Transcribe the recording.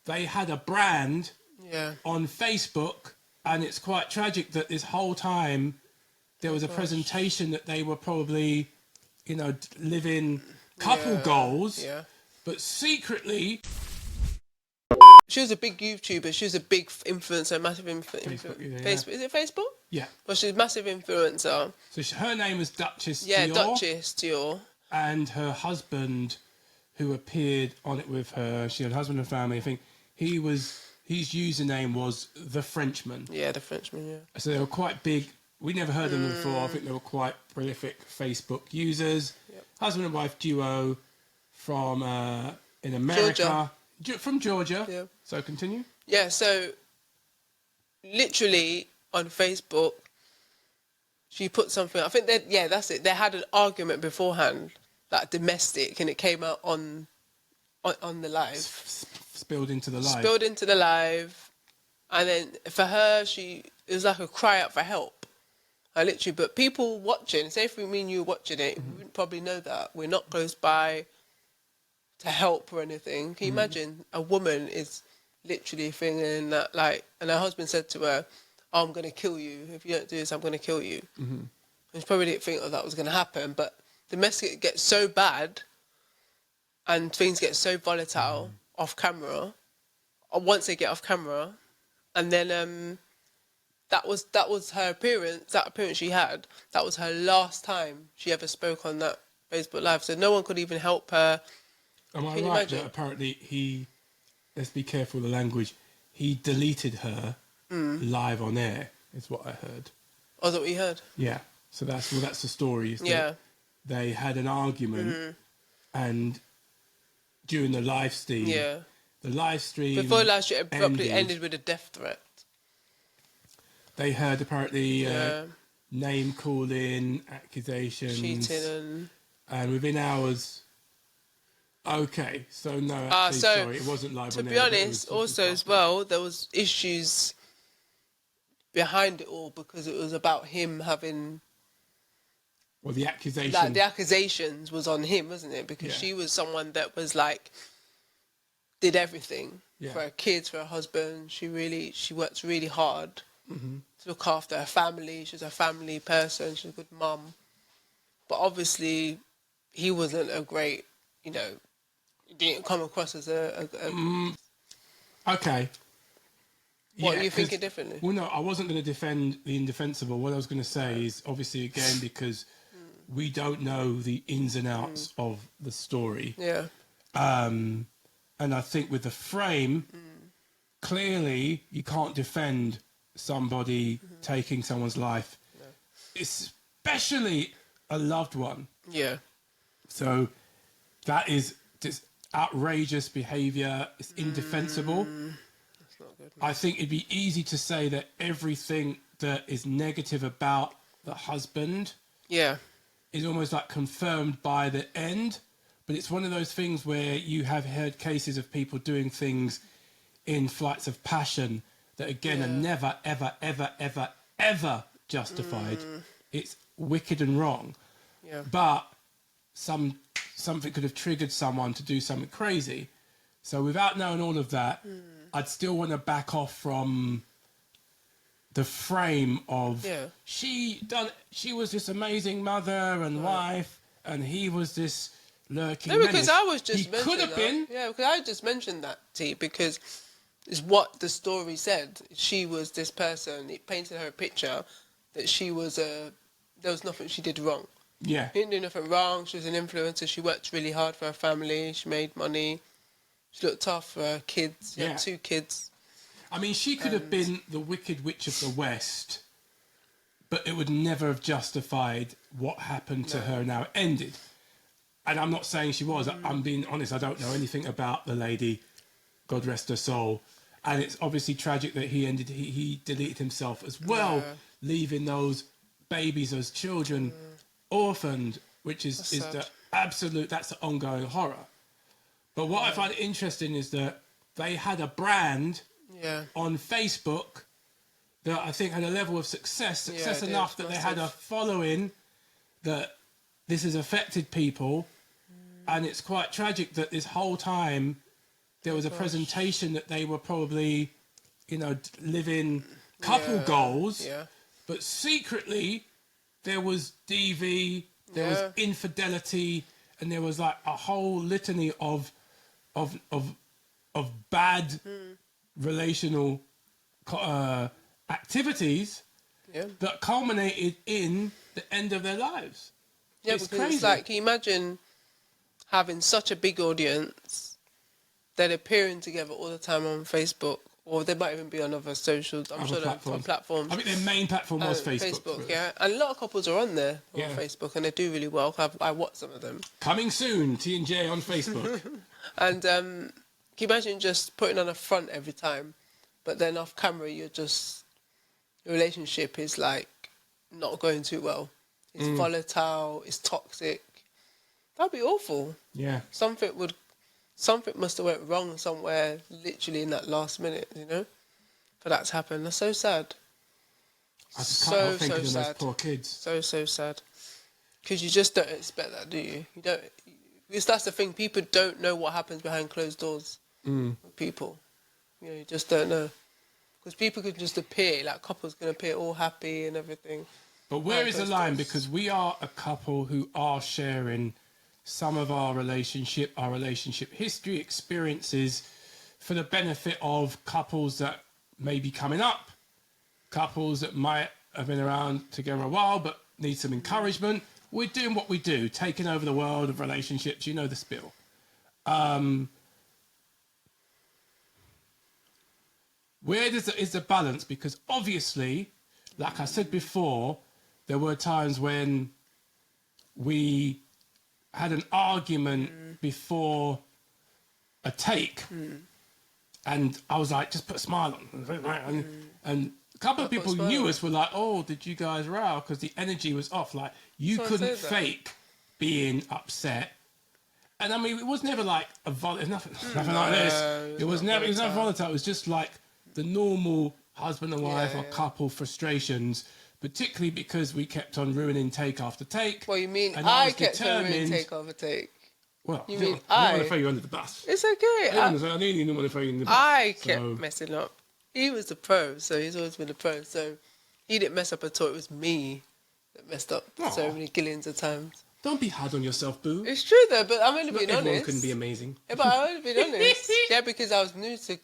they had a brand Yeah. on Facebook, and it's quite tragic that this whole time there was a presentation that they were probably, you know, living couple goals, but secretly... She was a big YouTuber. She was a big influencer, massive influencer. Facebook. Is it Facebook? Yeah. Well, she's a massive influencer. So her name was Duchess. Yeah, Duchess Dior. And her husband, who appeared on it with her, she had a husband and family. I think his username was the Frenchman. Yeah, the Frenchman. Yeah. So they were quite big. We never heard of them before. I think they were quite prolific Facebook users. Yep. Husband and wife duo from in America. From Georgia. Yeah. So continue. Yeah, so literally on Facebook, she put something. I think that's it. They had an argument beforehand, like domestic, and it came out on the live. Spilled into the live. And then for her, it was like a cry out for help. I literally, but people watching, say if me and you were watching it, we wouldn't probably know that. We're not close by to help or anything. Can you imagine a woman is literally feeling that, like, and her husband said to her, "Oh, I'm going to kill you. If you don't do this, I'm going to kill you." And she probably didn't think that was going to happen. But domestic gets so bad and things get so volatile off camera, or once they get off camera, and then that was her appearance, that appearance she had. That was her last time she ever spoke on that Facebook Live. So no one could even help her. Am I right that apparently let's be careful of the language, he deleted her live on air, is what I heard. Oh, is that what you heard? Yeah. So that's the story. They had an argument and during the live stream. Yeah. The live stream. Before the live stream abruptly ended with a death threat. They heard apparently name calling, accusations. Cheating and within hours. Okay, so no, actually, sorry, it wasn't live on air. To be honest, also as well, there was issues behind it all because it was about him having... Well, the accusation... Like, the accusations was on him, wasn't it? Because she was someone that was, like, did everything for her kids, for her husband. She worked really hard to look after her family. She was a family person. She's a good mum. But obviously, he wasn't a great, you know... didn't come across as a okay. What, are you thinking differently? Well, no, I wasn't going to defend the indefensible. What I was going to say is, obviously, again, because we don't know the ins and outs of the story. Yeah. And I think with the frame, clearly you can't defend somebody taking someone's life, especially a loved one. Yeah. So that is just outrageous behaviour. It's indefensible. That's not good. I think it'd be easy to say that everything that is negative about the husband is almost like confirmed by the end. But it's one of those things where you have heard cases of people doing things in flights of passion that, again, are never, ever, ever, ever, ever justified. It's wicked and wrong. Yeah. But something could have triggered someone to do something crazy. So without knowing all of that, I'd still want to back off from the frame of she was this amazing mother and wife, and he was this lurking menace. Because I was just mentioning could have been. Yeah, because I just mentioned that, T, because it's what the story said. She was this person. It painted her a picture that she was there was nothing she did wrong. Yeah. She didn't do nothing wrong. She was an influencer. She worked really hard for her family. She made money. She looked after her kids. She had 2 kids. I mean, she could have been the Wicked Witch of the West, but it would never have justified what happened to her and how it ended. And I'm not saying she was. I'm being honest. I don't know anything about the lady. God rest her soul. And it's obviously tragic that he deleted himself as well, leaving those babies, those children orphaned, which is the absolute, that's the ongoing horror. But what I find interesting is that they had a brand on Facebook that I think had a level of success enough that they had a following, that this has affected people. And it's quite tragic that this whole time there was a presentation that they were probably, living couple goals, but secretly there was DV, there was infidelity, and there was like a whole litany of bad relational activities that culminated in the end of their lives. Yeah, it's because crazy. it's like, can you imagine having such a big audience, they're appearing together all the time on Facebook, or they might even be on other socials. I'm sure they're on platforms. I think their main platform was Facebook. Yeah, and a lot of couples are on there on Facebook, and they do really well. I watch some of them. Coming soon, T&J on Facebook. And can you imagine just putting on a front every time, but then off camera your relationship is like not going too well. It's volatile. It's toxic. That'd be awful. Yeah. Something must have went wrong somewhere, literally in that last minute, for that to happen. That's so sad. I just can't help thinking of those poor kids. So sad. Because you just don't expect that, do you? You don't. Because that's the thing. People don't know what happens behind closed doors. With people, you just don't know. Because people could just appear, like couples can appear all happy and everything. But where is the line? Because we are a couple who are sharing some of our relationship history, experiences, for the benefit of couples that may be coming up, couples that might have been around together a while but need some encouragement. We're doing what we do, taking over the world of relationships. You know the spiel. Where is the balance? Because obviously, like I said before, there were times when we had an argument before a take, and I was like, just put a smile on. And a couple of people who knew us were like, oh, did you guys row? Because the energy was off. Like, you couldn't fake being upset. And I mean, it was never like nothing like this. It was never volatile. It was just like the normal husband and wife or couple frustrations, particularly because we kept on ruining take after take. Well, you mean I kept on ruining take after take? Well, you mean I don't want to throw you under the bus. It's okay. I really didn't want to throw you under the bus. I kept messing up. He was the pro, so he's always been the pro. So he didn't mess up at all. It was me that messed up so many gillions of times. Don't be hard on yourself, boo. It's true though, but I'm only being honest. Everyone can be amazing. Yeah, but I'm only being honest. Yeah, because I was new to